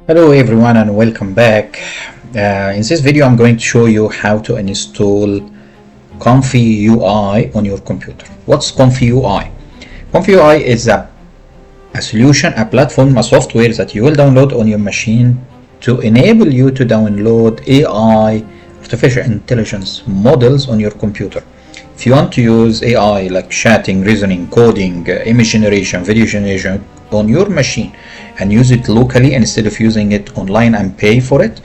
Hello everyone and welcome back. In this video I'm going to show you how to install ComfyUI on your computer. What's ComfyUI? ComfyUI is a solution, a platform, a software that you will download on your machine to enable you to download AI, artificial intelligence models on your computer. If you want to use AI like chatting, reasoning, coding, image generation, video generation on your machine and use it locally instead of using it online and pay for it,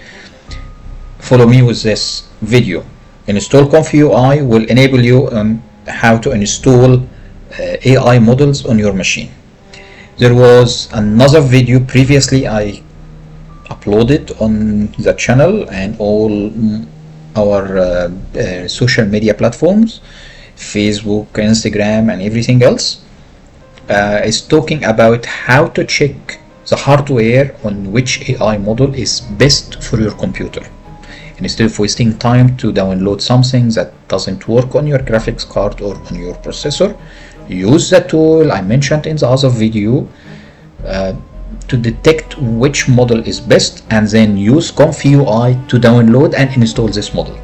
follow me with this video. Install ComfyUI will enable you on how to install AI models on your machine. There was another video previously I uploaded on the channel and all our social media platforms, Facebook, Instagram and everything else, is talking about how to check the hardware on which AI model is best for your computer. And instead of wasting time to download something that doesn't work on your graphics card or on your processor, use the tool I mentioned in the other video to detect which model is best and then use ComfyUI to download and install this model.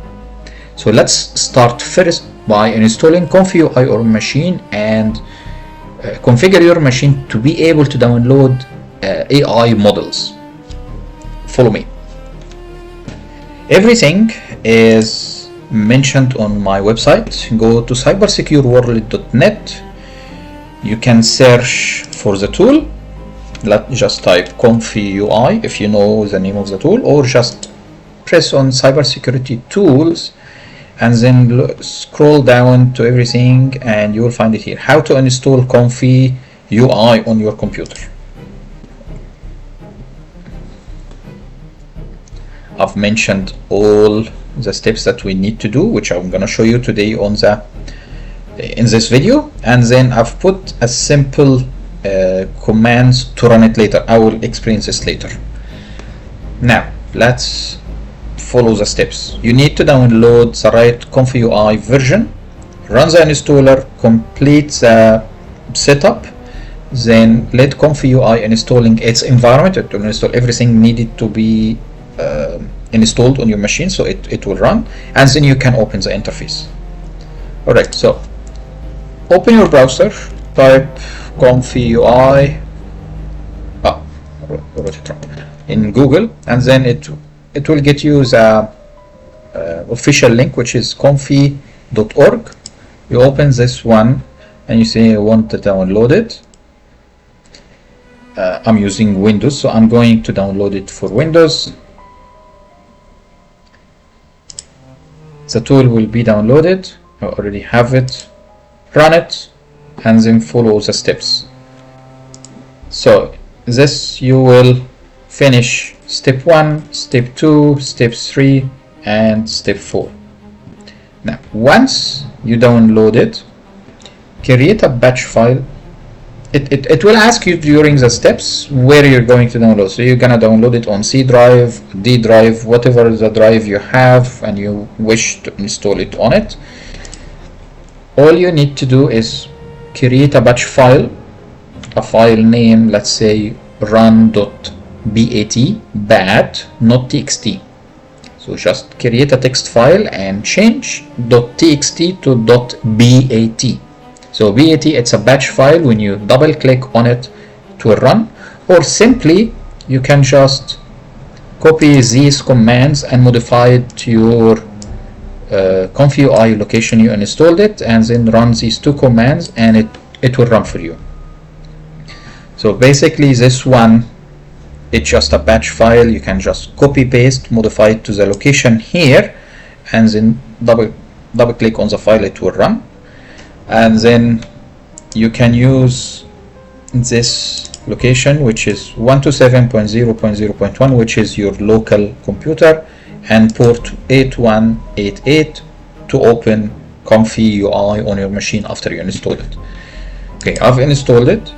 So let's start first by installing ComfyUI on machine and configure your machine to be able to download AI models. Follow me. Everything is mentioned on my website. Go to cybersecureworld.net. You can search for the tool. Just type ComfyUI if you know the name of the tool, or just press on cybersecurity tools and then scroll down to everything and you will find it here. How to install ComfyUI on your computer. I've mentioned all the steps that we need to do, which I'm going to show you today in this video, and then I've put a simple commands to run it later. I will explain this later. Now let's follow the steps. You need to download the right ComfyUI version, run the installer, complete the setup, then let ComfyUI installing its environment. It will install everything needed to be installed on your machine, so it will run, and then you can open the interface. Alright, so open your browser, type ComfyUI in Google, and then it will get you the official link, which is comfy.org. You open this one and you say I want to download it. I'm using Windows, so I'm going to download it for Windows. The tool will be downloaded. I already have it. Run it and then follow the steps. So this you will finish step 1, step 2, step 3 and step 4. Now once you download it, create a batch file. It will ask you during the steps where you're going to download. So you're gonna download it on C drive, D drive, whatever the drive you have and you wish to install it on it. All you need to do is create a batch file, a file name, let's say run.bat, bat, not txt. So just create a text file and change .txt to .bat. So BAT, it's a batch file. When you double click on it, it will run, or simply you can just copy these commands and modify it to your ComfyUI location you installed it, and then run these two commands and it will run for you. So basically this one, it's just a batch file. You can just copy paste, modify it to the location here, and then double click on the file, it will run. And then you can use this location, which is 127.0.0.1, which is your local computer, and port 8188 to open ComfyUI on your machine after you install it. Okay, I've installed it.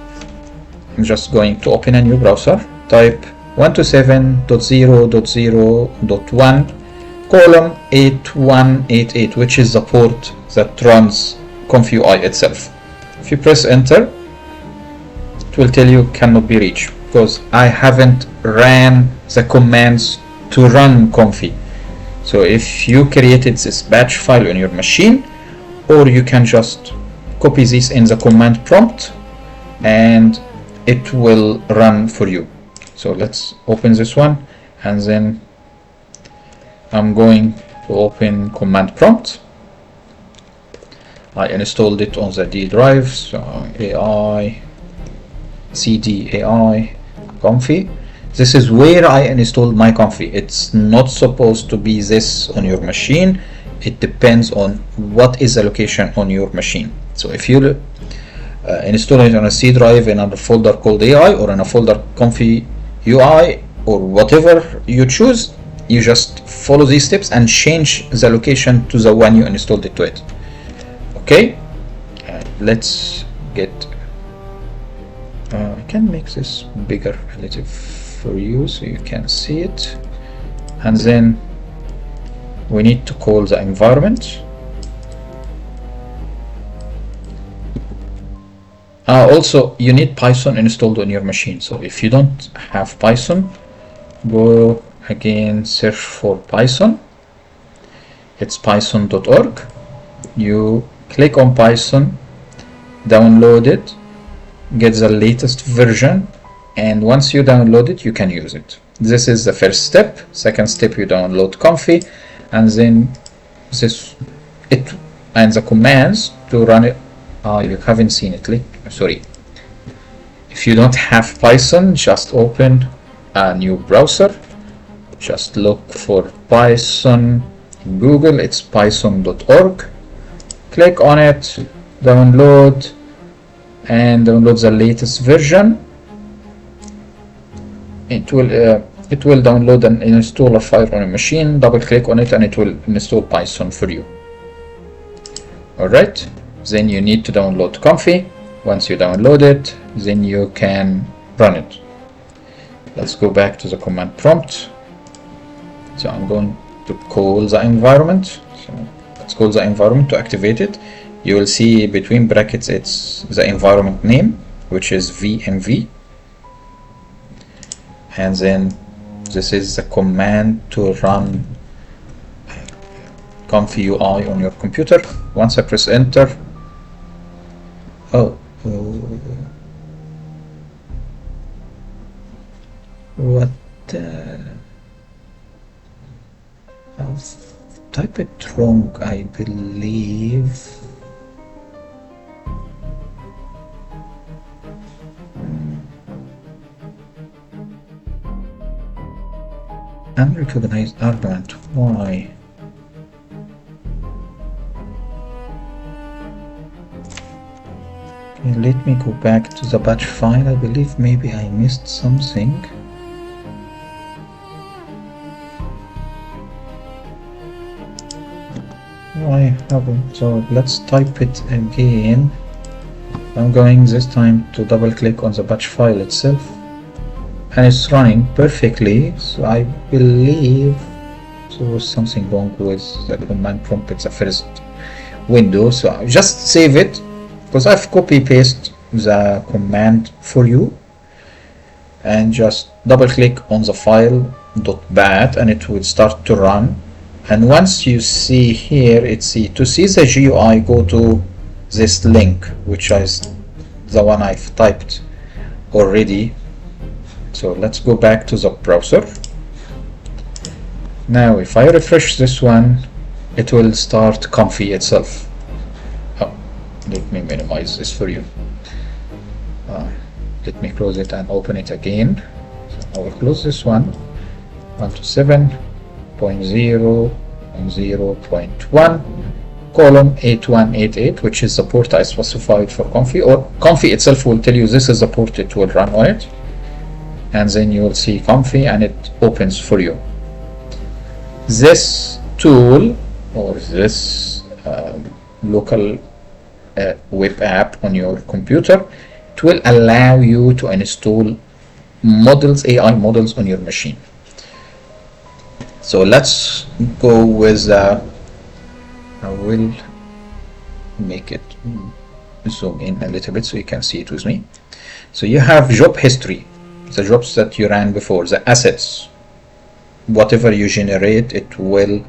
I'm just going to open a new browser. Type 127.0.0.1:8188, which is the port that runs ComfyUI itself. If you press enter, it will tell you cannot be reached. because I haven't ran the commands to run Comfy. So if you created this batch file on your machine, or you can just copy this in the command prompt and it will run for you. So let's open this one, and then I'm going to open command prompt. I installed it on the D drive, so AI cd AI Comfy. This is where I installed my Comfy. It's not supposed to be this on your machine. It depends on what is the location on your machine. So if you install it on a C drive in a folder called AI, or in a folder ComfyUI, or whatever you choose, you just follow these steps and change the location to the one you installed it to it. Okay, let's get I can make this bigger a little for you so you can see it, and then we need to call the environment. Also, you need Python installed on your machine. So if you don't have Python, go again, search for Python. It's python.org. You click on Python, download it, get the latest version, and once you download it, you can use it. This is the first step. Second step, you download Comfy, and then it and the commands to run it. You haven't seen it, sorry. If you don't have Python, just open a new browser, just look for Python in Google. It's python.org. click on it, download, and download the latest version. It will download and install a file on a machine. Double click on it and it will install Python for you. Alright, then you need to download Comfy. Once you download it, then you can run it. Let's go back to the command prompt. So I'm going to call the environment. So let's call the environment to activate it. You will see between brackets it's the environment name, which is VMV. And then this is the command to run ComfyUI on your computer. Once I press enter, what I've typed it wrong, I believe. Unrecognized argument, why? Okay, let me go back to the batch file. I believe maybe I missed something. Why haven't? So let's type it again. I'm going this time to double click on the batch file itself, and it's running perfectly. So I believe there was something wrong with the command prompt. It's the first window, so I just save it, because I've copy pasted the command for you, and just double click on the file .bat and it will start to run. And once you see here, it's to see the GUI, go to this link, which is the one I've typed already. So let's go back to the browser. Now if I refresh this one, it will start Comfy itself. Let me minimize this for you. Let me close it and open it again. So I will close this one. 127.0.0.1 column 8188, which is the port I specified for Comfy, or Comfy itself will tell you this is the port it will run on it. And then you will see Comfy and it opens for you. This tool, or this local web app on your computer, it will allow you to install models, AI models on your machine. So let's go with I will make it zoom in a little bit so you can see it with me. So you have job history. the jobs that you ran before, the assets, whatever you generate, it will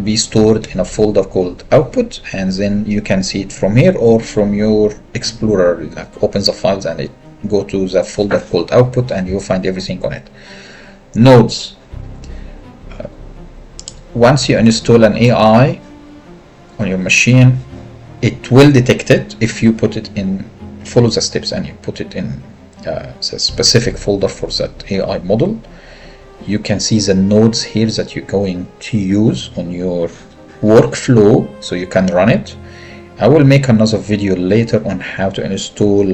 be stored in a folder called output, and then you can see it from here or from your explorer. Like open the files and it go to the folder called output and you'll find everything on it. Nodes. Once you install an AI on your machine, it will detect it if you put it in, follow the steps and you put it in a specific folder for that AI model. You can see the nodes here that you're going to use on your workflow so you can run it. I will make another video later on how to install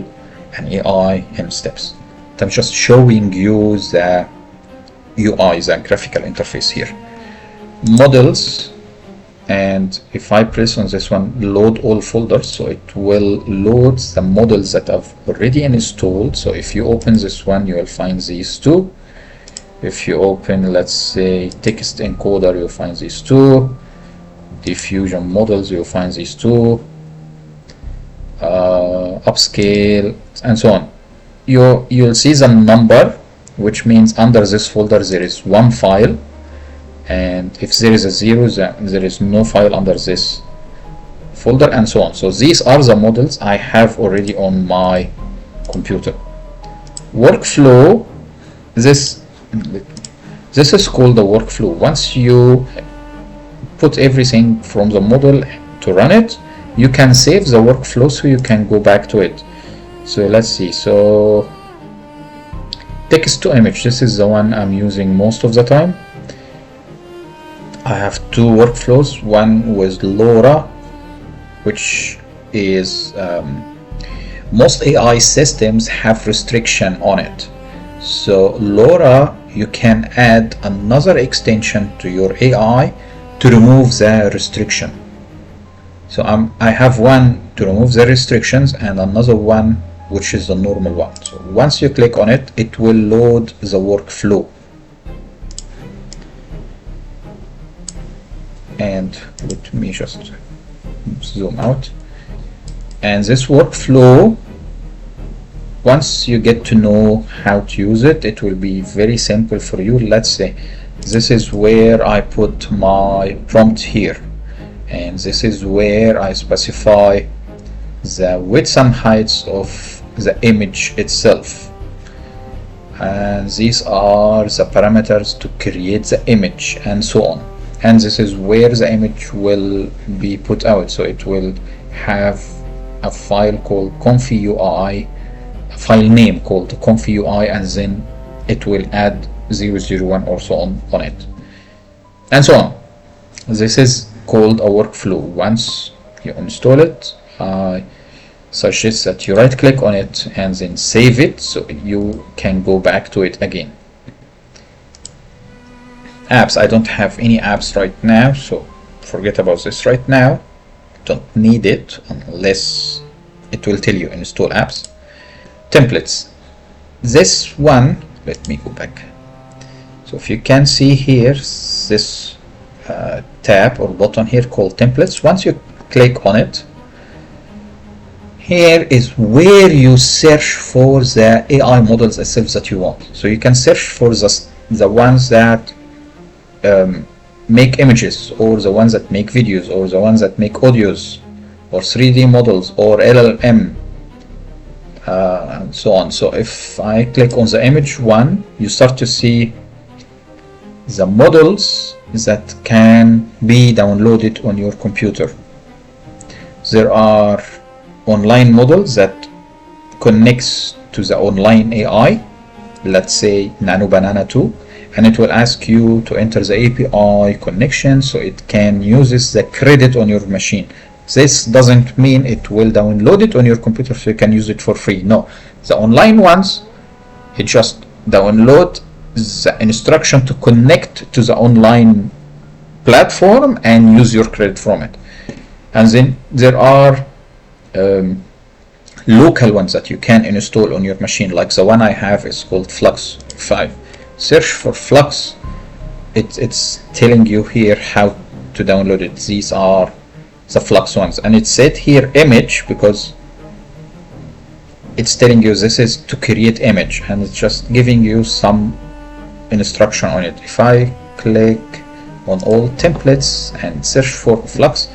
an AI in steps. I'm just showing you the UI, the graphical interface here. Models, and if I press on this one, load all folders, so it will load the models that I've already installed. So if you open this one, you will find these two. If you open, let's say, text encoder, you'll find these two. Diffusion models, you'll find these two. Upscale, and so on. You'll see the number, which means under this folder there is one file, and if there is a 0, there is no file under this folder, and so on. So these are the models I have already on my computer. Workflow, this is called the workflow. Once you put everything from the model to run it, you can save the workflow so you can go back to it. So let's see. So text to image, this is the one I'm using most of the time. I have two workflows, one with LoRa, which is most AI systems have restriction on it. So LoRa, you can add another extension to your AI to remove the restriction. So I have one to remove the restrictions and another one which is the normal one. So once you click on it, it will load the workflow. And let me just zoom out. And this workflow, once you get to know how to use it, it will be very simple for you. Let's say this is where I put my prompt here, and this is where I specify the width and heights of the image itself, and these are the parameters to create the image, and so on. And this is where the image will be put out. So it will have a file called ComfyUI, a file name called ComfyUI, and then it will add 001 or so on it, and so on. This is called a workflow. Once you install it, I suggest that you right click on it and then save it so you can go back to it again. Apps, I don't have any apps right now, so forget about this right now. Don't need it unless it will tell you install apps. Templates, this one, let me go back. So if you can see here, this tab or button here called templates. Once you click on it, here is where you search for the AI models itself that you want. So you can search for the ones that make images, or the ones that make videos, or the ones that make audios, or 3D models, or LLM, and so on. So if I click on the image one, you start to see the models that can be downloaded on your computer. There are online models that connects to the online AI, let's say Nano Banana 2, and it will ask you to enter the API connection so it can use the credit on your machine. This doesn't mean it will download it on your computer so you can use it for free. No, the online ones, it just download the instruction to connect to the online platform and use your credit from it. And then there are local ones that you can install on your machine, like the one I have is called Flux 5. Search for Flux, it's telling you here how to download it. These are the Flux ones, and it said here image because it's telling you this is to create image, and it's just giving you some instruction on it. If I click on all templates and search for Flux,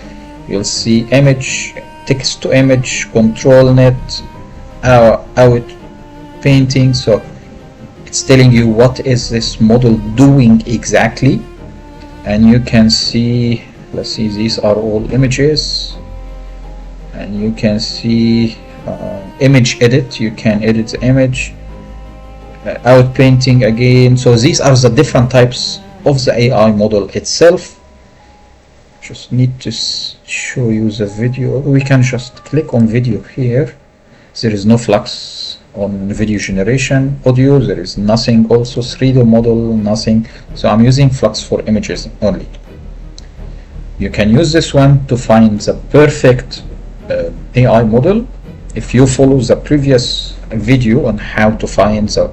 you'll see image, text to image, control net, out painting. So it's telling you what is this model doing exactly. And you can see, let's see, these are all images, and you can see image edit. You can edit the image, out painting again. So these are the different types of the AI model itself. Just need to show you the video. We can just click on video here. There is no Flux on video generation. Audio, there is nothing. Also 3D model, nothing. So I'm using Flux for images only. You can use this one to find the perfect AI model if you follow the previous video on how to find the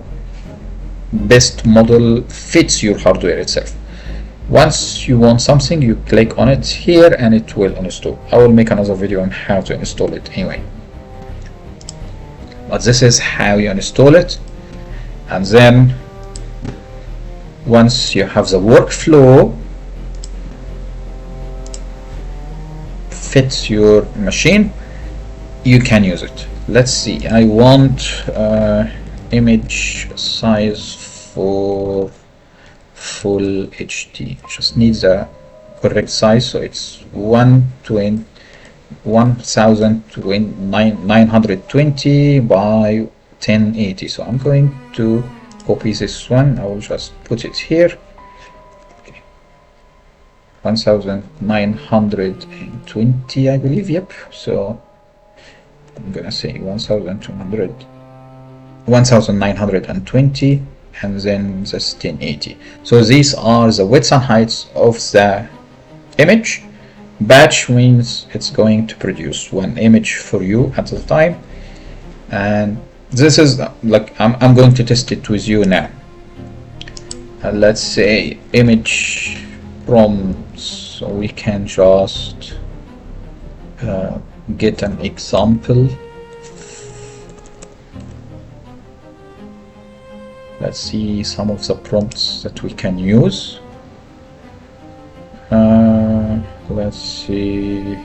best model fits your hardware itself. Once you want something, you click on it here and it will install. I will make another video on how to install it anyway. But this is how you install it. And then once you have the workflow fits your machine, you can use it. Let's see, I want image size for full HD. Just need the correct size, so it's 1920 by 1080. So I'm going to copy this one. I will just put it here. Okay. 1920, I believe. Yep. So I'm gonna say 1920, and then this 1080. So these are the widths and heights of the image. Batch means it's going to produce one image for you at a time, and this is like I'm going to test it with you now. Let's say image prompts, so we can just get an example. Let's see some of the prompts that we can use. Let's see.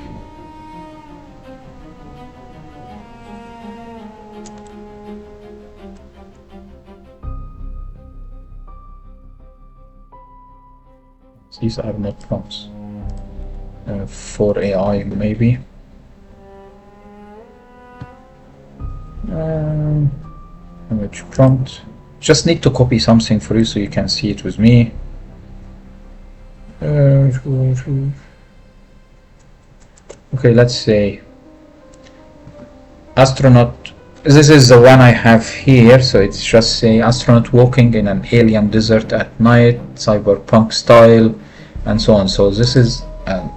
These are not prompts. For AI maybe. Image prompt. Just need to copy something for you so you can see it with me. Okay, let's say astronaut. This is the one I have here, so it's just say astronaut walking in an alien desert at night, cyberpunk style, and so on. So this is a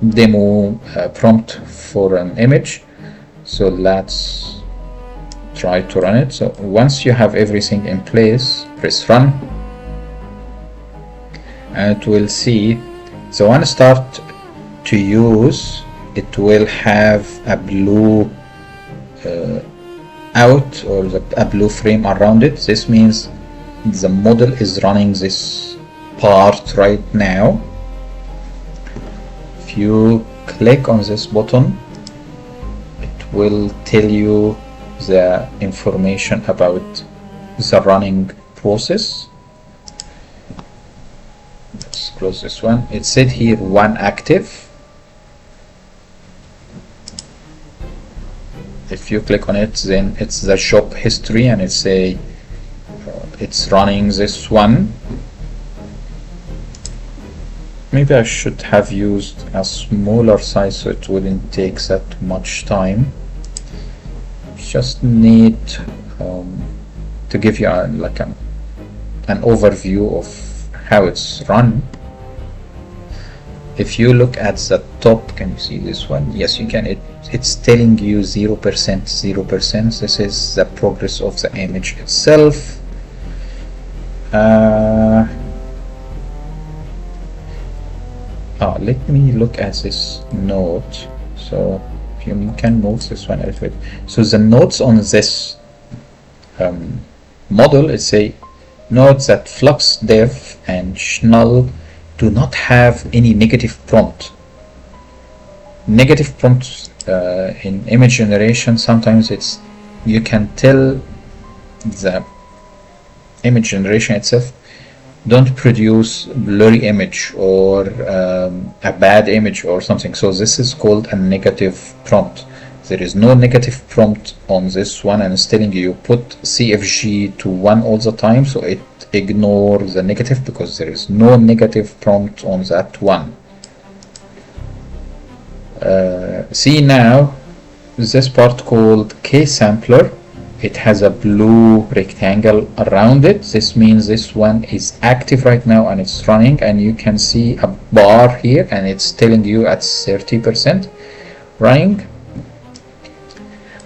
demo prompt for an image. So let's try to run it. So once you have everything in place, press run, and it will see. So when I start to use, it will have a blue out, or a blue frame around it. This means the model is running this part right now. If you click on this button, it will tell you the information about the running process. Let's close this one. It said here one active. If you click on it, then it's the shop history, and it's it's running this one. Maybe I should have used a smaller size so it wouldn't take that much time. Just need to give you like an overview of how it's run. If you look at the top, can you see this one? Yes, you can. It's telling you 0%, 0%. This is the progress of the image itself. Let me look at this note. So if you can move this one a little bit. So the notes on this model is say, note that flux dev and null do not have any negative prompt. Negative prompts in image generation, sometimes it's, you can tell the image generation itself don't produce blurry image or a bad image or something. So this is called a negative prompt. There is no negative prompt on this one, and it's telling you put CFG to 1 all the time, so it ignores the negative because there is no negative prompt on that one. See now this part called K-sampler. It has a blue rectangle around it. This means this one is active right now and it's running, and you can see a bar here and it's telling you at 30% running.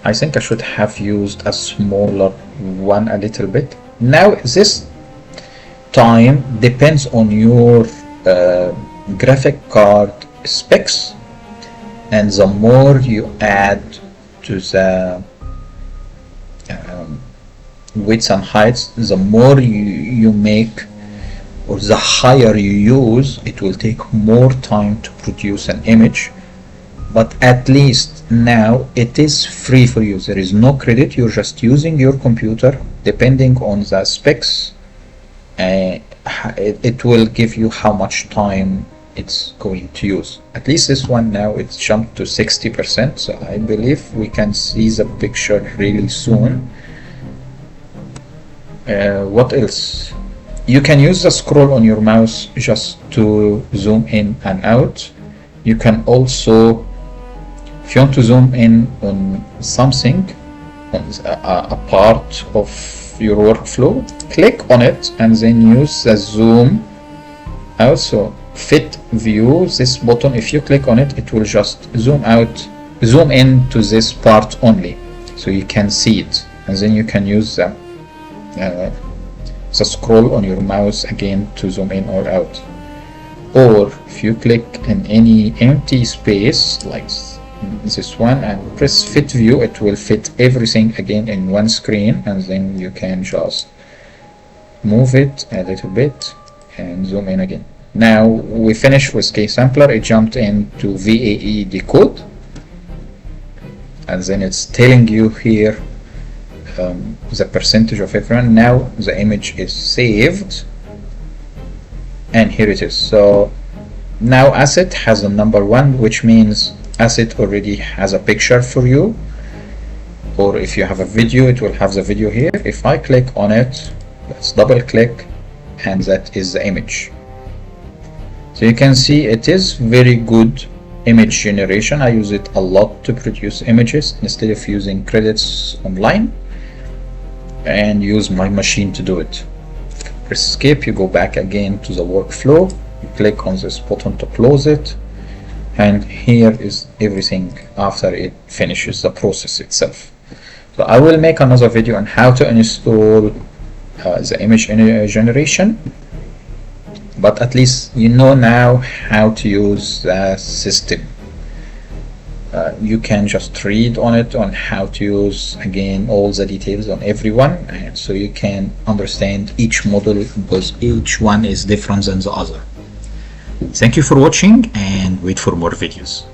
I think I should have used a smaller one a little bit. Now this time depends on your graphic card specs, and the more you add to the widths and heights, the more you make, or the higher you use, it will take more time to produce an image. But at least now it is free for you. There is no credit. You're just using your computer. Depending on the specs, it will give you how much time it's going to use. At least this one now it's jumped to 60%, so I believe we can see the picture really soon. What else? You can use the scroll on your mouse just to zoom in and out. You can also, if you want to zoom in on something, on a part of your workflow, click on it and then use the zoom out. So fit view, this button, if you click on it, it will just zoom out, zoom in to this part only, so you can see it, and then you can use the scroll on your mouse again to zoom in or out. Or if you click in any empty space like this one and press fit view, it will fit everything again in one screen, and then you can just move it a little bit and zoom in again. Now we finished with K-sampler. It jumped into VAE decode, and then it's telling you here the percentage of everyone. Now the image is saved, and here it is. So now asset has a number 1, which means asset already has a picture for you, or if you have a video, it will have the video here. If I click on it, let's double click, and that is the image. So you can see it is very good image generation. I use it a lot to produce images instead of using credits online, and use my machine to do it. Press escape, you go back again to the workflow, you click on this button to close it, and here is everything after it finishes the process itself. So I will make another video on how to install the image generation, but at least you know now how to use the system. You can just read on it on how to use again all the details on everyone, and so you can understand each model, because each one is different than the other. Thank you for watching, and wait for more videos.